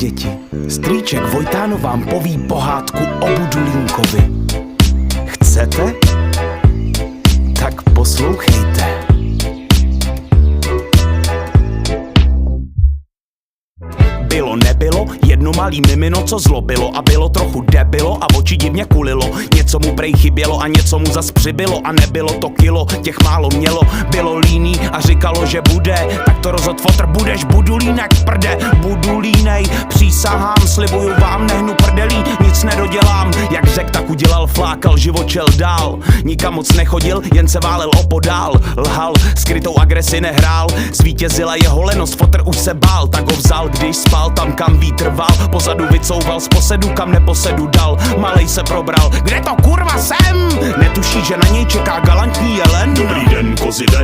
děti, strýček Vojtáno vám poví pohádku o Budulínkovi. Chcete? Tak poslouchejte. Bylo nebylo, jedno malý mimino, co zlobilo a bylo trochu debilo a oči divně kulilo. Něco mu prej chybělo a něco mu zas přibylo a nebylo to kilo, těch málo mělo. Bylo líný a říkalo, že bude, tak to rozhod fotr, budeš Budulínek v prde. Budulínej, přísahám, slibuju vám, nehnu prdelí, nic nedodělám. Jak řek, tak udělal, flákal, život šel dál. Nikam moc nechodil, jen se válel opodál. Lhal, skrytou agresi nehrál, zvítězila jeho lenost, fotr už se bál, tak ho vzal, když spal tam, kam vítr val. Pozadu vycouval z posedu, kam neposedu dal. Malej se probral, kde to kurva jsem? Netuší, že na něj čeká galantní jelen. Dobrý den, kozy.